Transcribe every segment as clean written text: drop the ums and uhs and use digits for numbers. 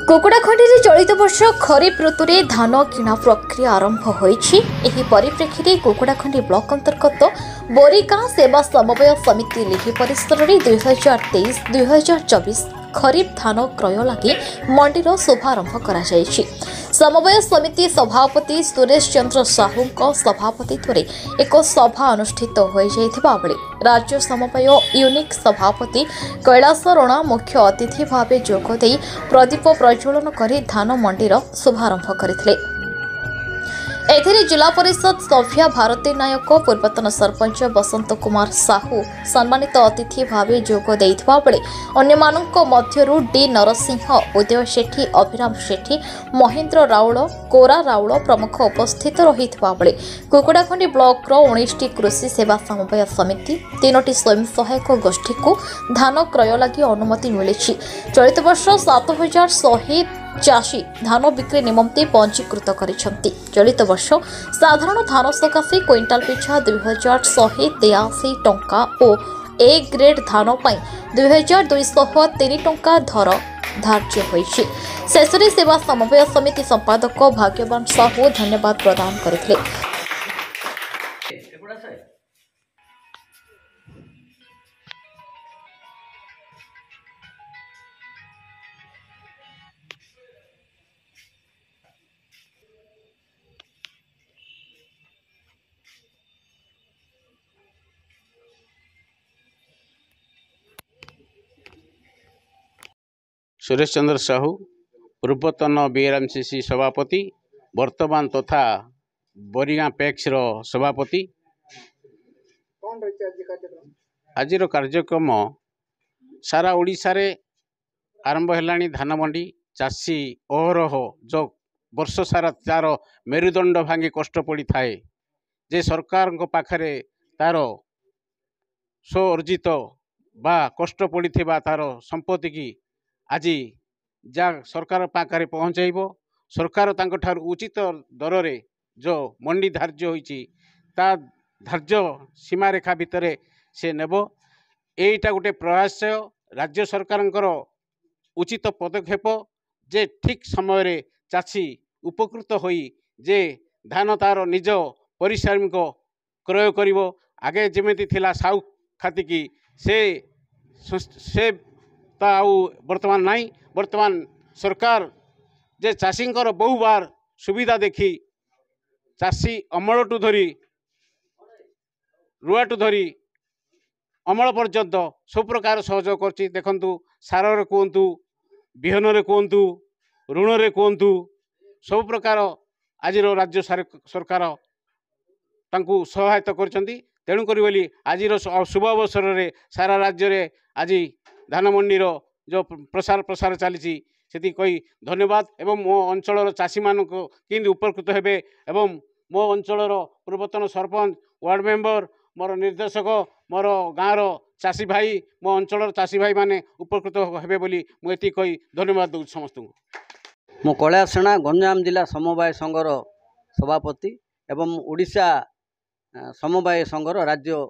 कुकुड़ाखंडी चलित वर्ष खरीफ ऋतु में धान किणा प्रक्रिया आरंभ होइछि। एही परिप्रेक्षी में कुकुड़ाखंडी ब्लॉक अंतर्गत बोरीगां सेवा समन्वय समिति लिखि परिसर में 2023-2024 खरीफ धान क्रय लगी मंडीर शुभारंभ करा जायछि। समन्वय समिति सभापति सुरेश चंद्र साहू सभापतित्व एक सभा अनुष्ठित हो जाइथिबा बेले राज्य समन्वय यूनिक सभापति कैलाश रणा मुख्य अतिथि भाव जोगदे प्रदीप प्रज्वलन कर धान मंडीर शुभारंभ करथिले। एथिरे जिला परिषद सभ्या भारती नायक पूर्वतन सरपंच बसंत कुमार साहू सम्मानित अतिथि भाव जोग देइथिबा बेले अन्यमानक मध्यरु डी नरसिंह, उदय सेठी, अभिराम सेठी, महेंद्र राउल, कोरा राउल प्रमुख उपस्थित रहिथिबा बेले कुकुड़ाखंडी ब्लॉक रो 19टी कृषि सेवा समन्वय समिति 3टी स्वयं सहायक गोष्ठी को धान क्रय लगी अनुमति मिलिछि। चलित वर्ष 7100 चाषी धान बिक्री निमंते पंजीकृत करिसेंति। चलित वर्ष साधारण धान सकाशे क्विंटाल पिछा 2183 टंका और ए ग्रेड धान पाई 2203 टंका दर धार्य होइछि। शेषरे सेवा समन्वय समिति संपादक भाग्यवान साहू धन्यवाद प्रदान करथिले। सुरेश चंद्र साहू पूर्वतन बीआरएमसीसी सभापति वर्तमान तथा बोरीगां पैक्स सभापति। आज कार्यक्रम सारा ओडिशा रे आरंभ हेलानी धान मंडी चाषी अहरह जो वर्ष सारा तार मेरुदंड भांगी कष्ट पड़ी थाए जे सरकार पाखरे तार स्व अर्जित बा कष्ट पड़ी तार संपत्ति की आज जा सरकार पाखरे पहुँचाइब। सरकार तांको उचित दर रे जो मंडी धार्य होइछि ता धार्य सीमा रेखा भितर से नेब। एटा गोटे प्रयास राज्य सरकार उचित पदक्षेप जे ठीक समय रे चाषी उपकृत होई जे धान तार निज परिश्रमिक क्रय करिवो। आगे जेमेति थिला साउ खातिकी से वर्तमान नहीं। वर्तमान सरकार जे चाषी बहु बार सुविधा देखी चाषी अमल टू धरी रुआ टू धरी अमल पर्यंत सब प्रकार सहयोग करछि। देखंतु सार रे कहतु बिहन रे कहतु ऋण रे कहतु सब प्रकार आज राज्य सरकार तांकु सहायता करछंती। तेणु करी बोली आज शुभ अवसर रे सारा राज्य रे आज धान मंडीर जो प्रसार चली से कही धन्यवाद। एवं मो अंचल चाषी मान किंतु उपकृत हेबे एवं मो अंचल पूर्वतन सरपंच वार्ड मेंबर मोर निर्देशक मोर गाँव चाषी भाई मो अंचल चाषी भाई माने उपकृत हेबे बोली मुझे कही धन्यवाद दूँ समस्त को। मो कैलाश रणा गंजाम जिला समवाय संघर सभापति एवं ओडिशा समवाय संघर राज्य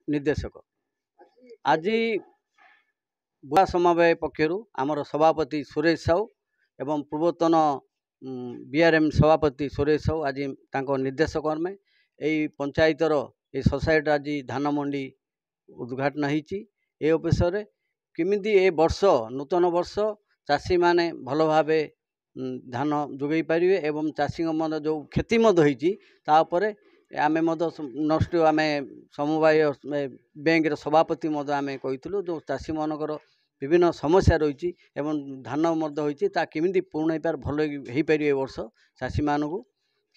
निर्देशक। आज बुआ समवाय पक्षरु आमर सभापति सुरेश साहू एवं पूर्वतन बीआरएम सभापति सुरेश साहू आज तांको निर्देशक में यही पंचायतर ये सोसाइटी आज धान मंडी उद्घाटन होती। ए अवसर किमिति ए वर्ष नूतन वर्ष चाषी माने भल भावे धान जोगई पारिबे एवं चाषी मन जो क्षति होती आमे नष्ट आम समवाय बैंक सभापति आमे कहीलु जो चाषी मानकर विभिन्न समस्या रही एवं धान होती केमिति पूर्ण हो पार भल हो पार ए वर्ष चाषी मान को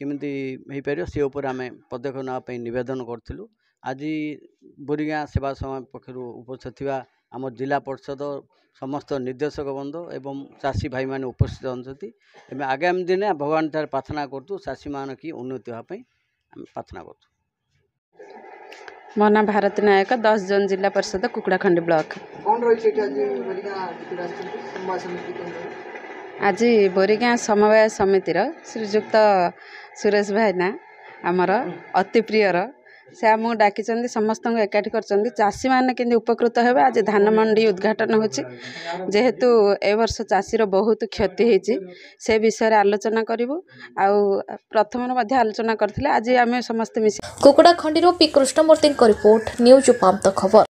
केमिति हो पार से उपर आमे पदक्षेप नापी नवेदन करूँ। आज बोरीगां सेवा समाज पक्षर उपस्थित थिबा आम जिला परिषद समस्त निर्देशक बंद एवं चाषी भाई माने उपस्थित अंती। आगामी दिन भगवान ठारे प्रार्थना करूँ चाषी मान की उन्नति होगापी प्रार्थना कर। मो ना भारती नायक 10 जन जिला परिषद कुकुड़ाखंडी ब्लॉक। आज बोरीगां समवाय समितिर श्रीजुक्त सुरेश भाईना आमर अति प्रियर से आमको डाकी समस्त एकाठी कर चाषी मैंने केंद्र उपकृत हेबे। आज धान मंडी उद्घाटन होची जेहेतु ए वर्ष चाषीर बहुत क्षति होती से विषय आलोचना करूँ। प्रथम आलोचना करथिले आज आम समस्त मिसी कुकुड़ाखंडी पी कृष्णमूर्ति रिपोर्ट न्यूज उपांत खबर।